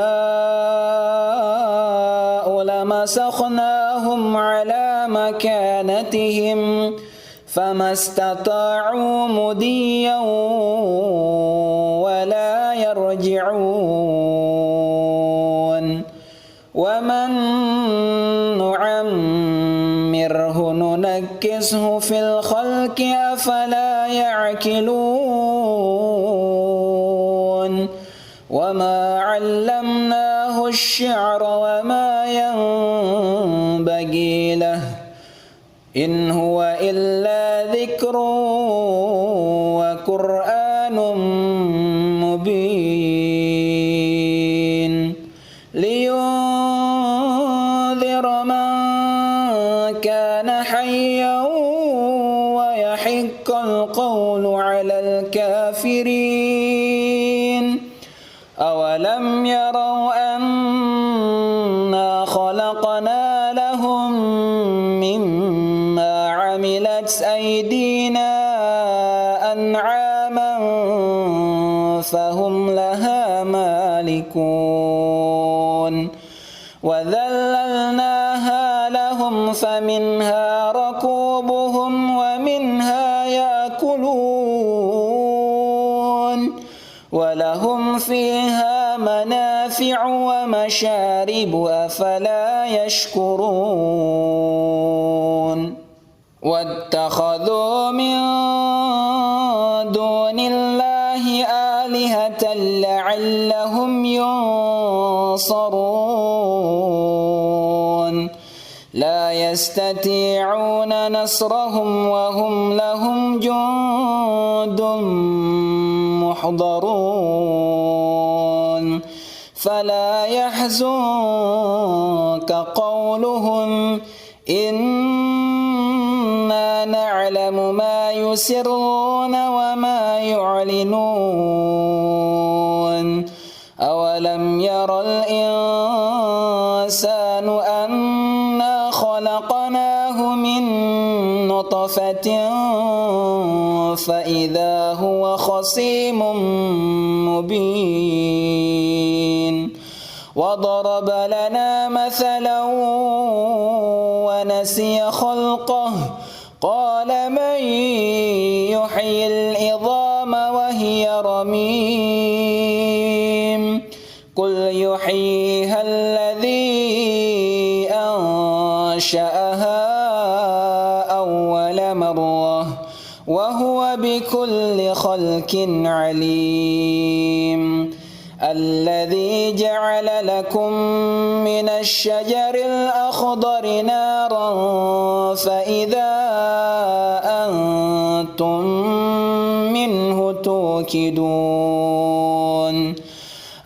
لمسخناهم على مكانتهم فما استطاعوا مضيا ولا يرجعون ومن نعمره ننكسه في الخلق أفلا يعقلون وما علمناه الشعر وما ينبغي له إن هو إلا ذكر وقرآن مبين لينذر من كان حيا ويحق القول على الكافرين أولم يروا أنا خلقنا لهم مما عملت أيدينا أنعاما فهم لها مالكون وذللناها لهم فمنها ركوبهم ومنها يأكلون ولهم فيها منافع ومشارب أفلا يشكرون واتخذوا من دون الله آلهة لعلهم ينصرون لا يستطيعون نصرهم وهم لهم جند محضرون فلا يحزنك قولهم إنا نعلم ما يسرون وما يعلنون أولم ير الإنسان أنا خلقناه من نطفة فإذا هو خصيم مبين وضرب لنا مثلا ونسي خلقه قال من يحيي العظام وهي رميم قل يحييها الذي أنشأها مرة وهو بكل خلق عليم الذي جعل لكم من الشجر الأخضر نارا فإذا أنتم منه توقدون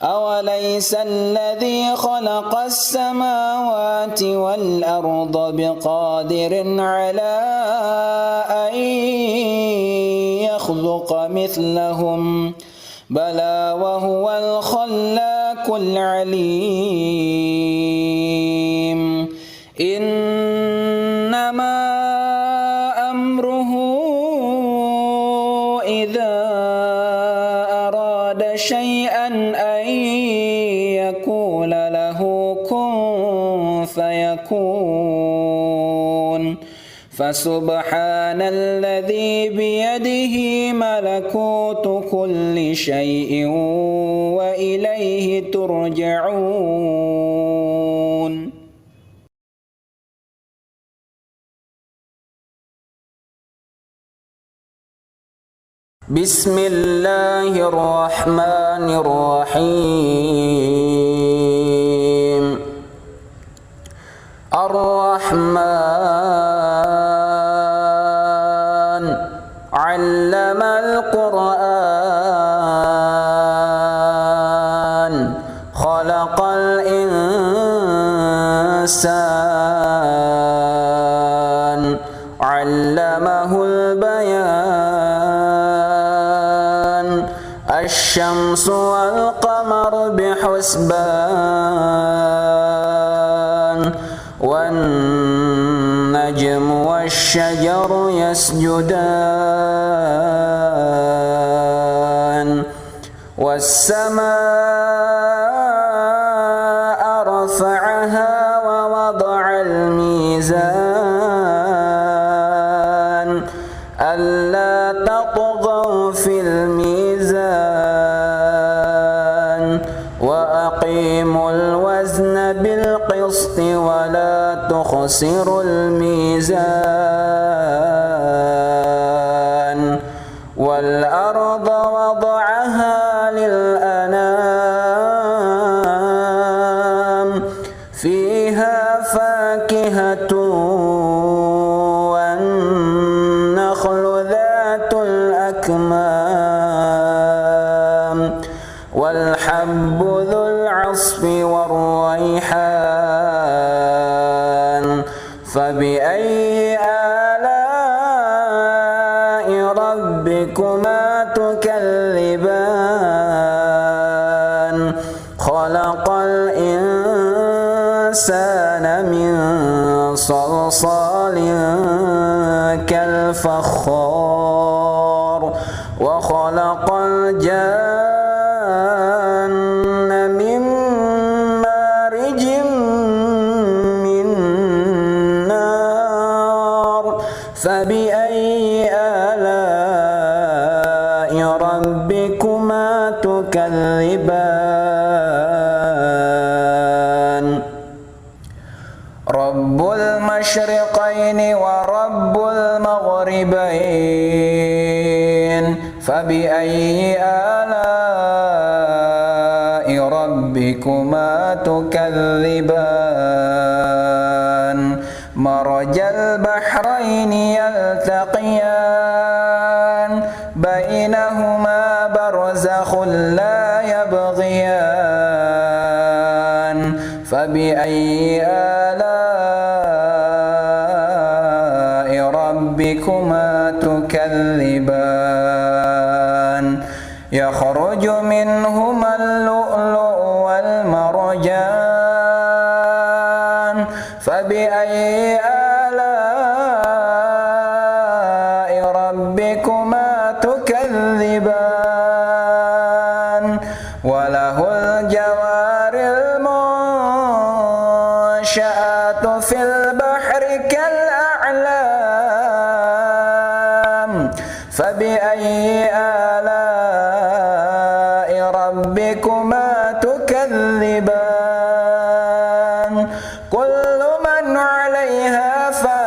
أوليس الذي خلق السماوات والأرض بقادر على أن يخلق مثلهم بلى وهو الخلاق العليم إنما أمره إذا أراد شيئا أن يقول له كن فيكون فسبحان الذي بيده ملكوت كل شيء وإليه ترجعون. بسم الله الرحمن الرحيم. الرحمن علم القرآن خلق الإنسان علمه البيان الشمس والقمر بحسبان والنجم والشجر يسجدان والسماء رفعها ووضع الميزان ألا تطغوا في الميزان وأقيموا الوزن بالقسط ولا تخسروا الميزان والأرض وضعها للأنام فيها فاكهة والنخل ذات الأكمام والحب ذو العصف والريحان فبأي آلاء ربكما تكذبان خلق الإنسان من صلصال كالفخار وخلق الجان من مارج من نار فبأي آلاء ربكما تكذبان رب المشرقين ورب المغربين فبأي آلاء ربكما تكذبان مرج البحرين يلتقيان بينهما برزخ لا يبغيان فبأي آلاء ربكما تكذبان يخرج منهما اللؤلؤ والمرجان فبأي آلاء ربكما تكذبان وله الجوار المنشآت في البحر كالأعلام فبأي آلاء ربكما تكذبان كل من عليها فان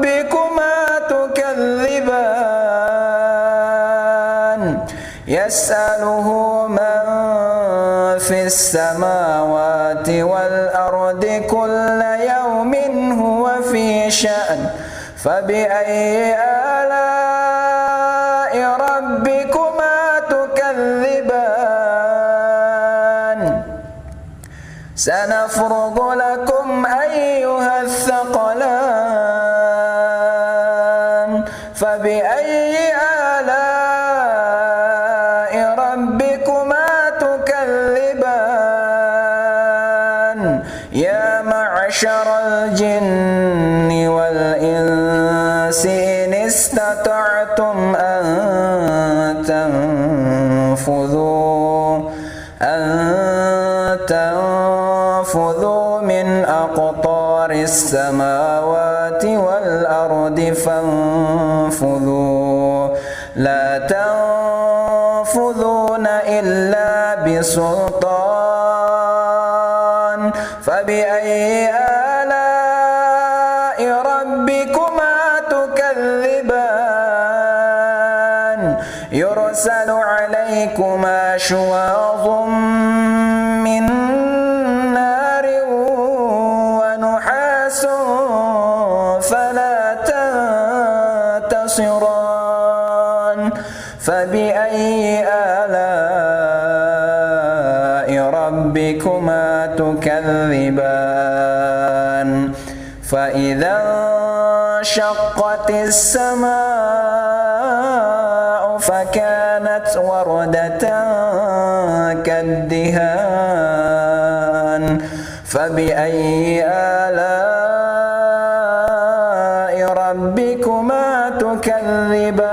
ربكما تكذبان يسأله من في السماوات والأرض كل يوم هو في شأن فبأي آلاء ربكما تكذبان سنفرغ لكم أيها الثقلان فبأي آلاء ربكما تكذبان يا معشر الجن والإنس إن استطعتم أن تنفذوا من أقطار السماوات والأرض فانفذوا لا تنفذون إلا بسلطان فبأي آلاء ربكما تكذبان يرسل عليكما شواظ من نار ونحاس فلا تنتصران فبأي آلاء ربكما تكذبان فإذا انشقت السماء فكانت وردة كالدهان فبأي آلاء ربكما تكذبان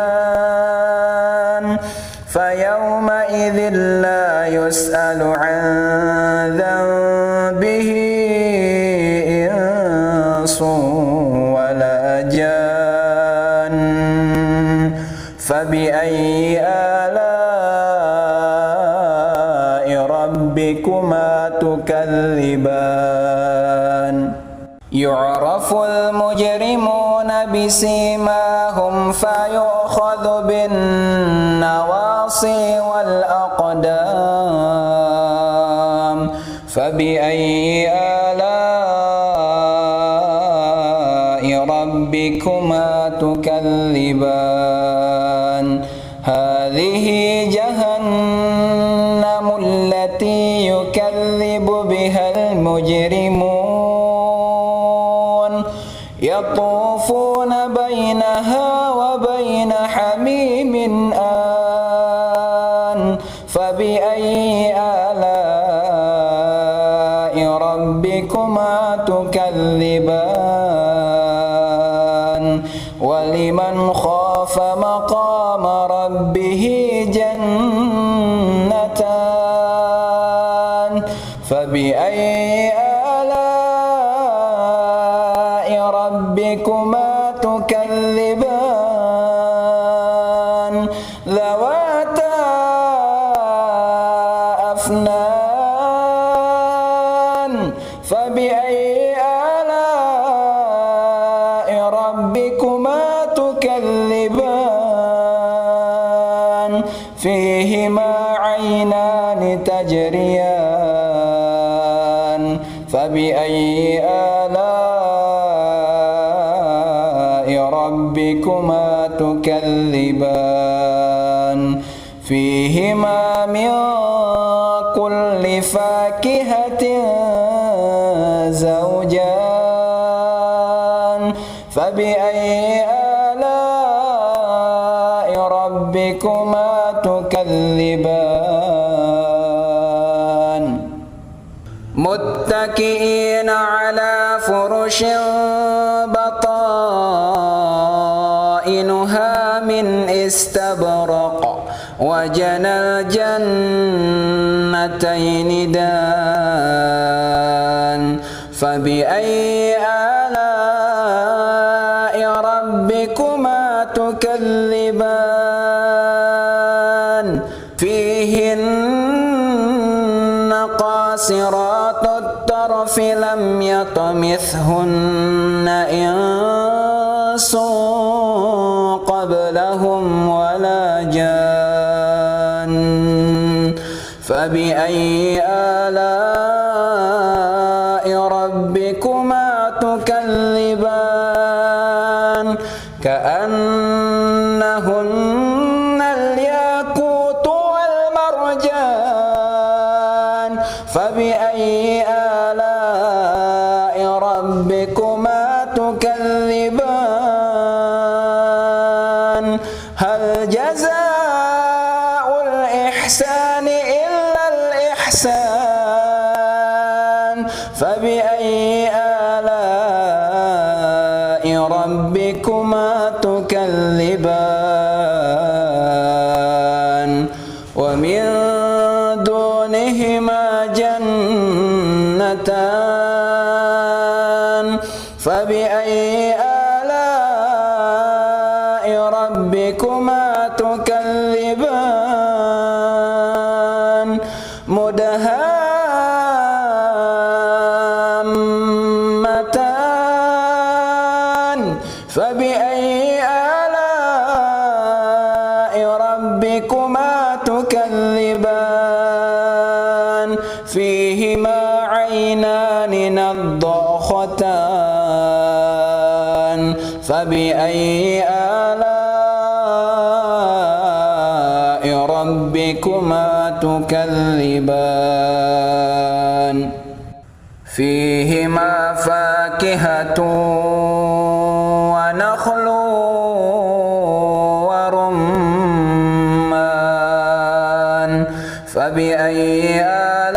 فيومئذ لا يسأل عن ذنبه إنس ولا جان فبأي آلاء ربكما تكذبان يعرف المجرمون بسيماهم فيؤخذ بالنواصي والأقدام فبأي آلاء ربكما تكذبان هذه جهنم التي يكذب بها المجرمون يطوفون بينها وبين حميم آن فبأي آلاء ربكما تكذبان ولمن خاف مقام ربه جنتان فبأي آلاء ربكما تكذبان ذواتا أفنان فبأي آلاء ربكما تكذبان فيهما عينان تجريان فبأي آلاء ربكما تكذبان فيهما من كل فاكهة زوجان فبأي آلاء ربكما تكذبان متكئين على فرش بطائنها من استبرق وجنى الجنتين دان فبأي آلاء ربكما تكذبان فيهن قاصرات الطرف لم يطمثهن إنس قبلهم ولا جان فبأي آلاء ربكما تكذبان كأنهن الياقوت والمرجان فبأي آلاء ربكما تكذبان هل جزاء الإحسان إلا الإحسان فبأي آلاء ربكما تكذبان ومن دونهما جنتان فبأي آلاء ربكما تكذبان مدهامتان فبأي آلاء ربكما تكذبان فيهما عينان نضاختان فبأي آلاء ربكما تكذبان فيهما فاكهة ونخل ورمان فبأي آلاء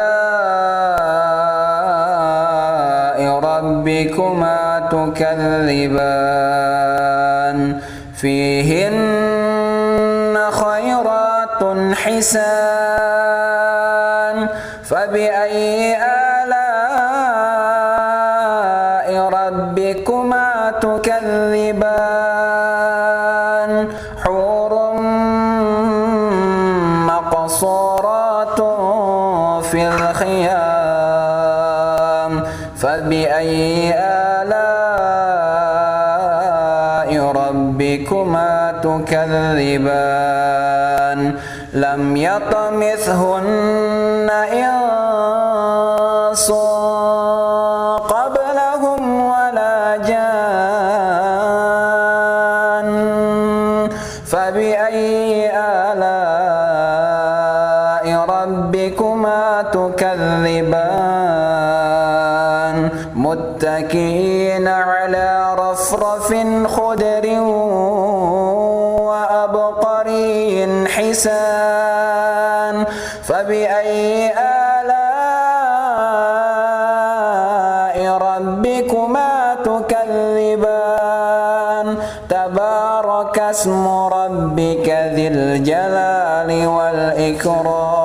ربكما تكذبان فيهن خيرات حسان فبأي آلاء ربكما تكذبان حور مقصورات في الخيام فبأي آلاء ربكما تكذبان لم يطمثهن إنس قبلهم ولا جان فبأي آلاء ربكما تكذبان متكئين على رفرف خضر وأبقري حسان فبأي آلاء ربكما تكذبان تبارك اسم ربك ذي الجلال والإكرام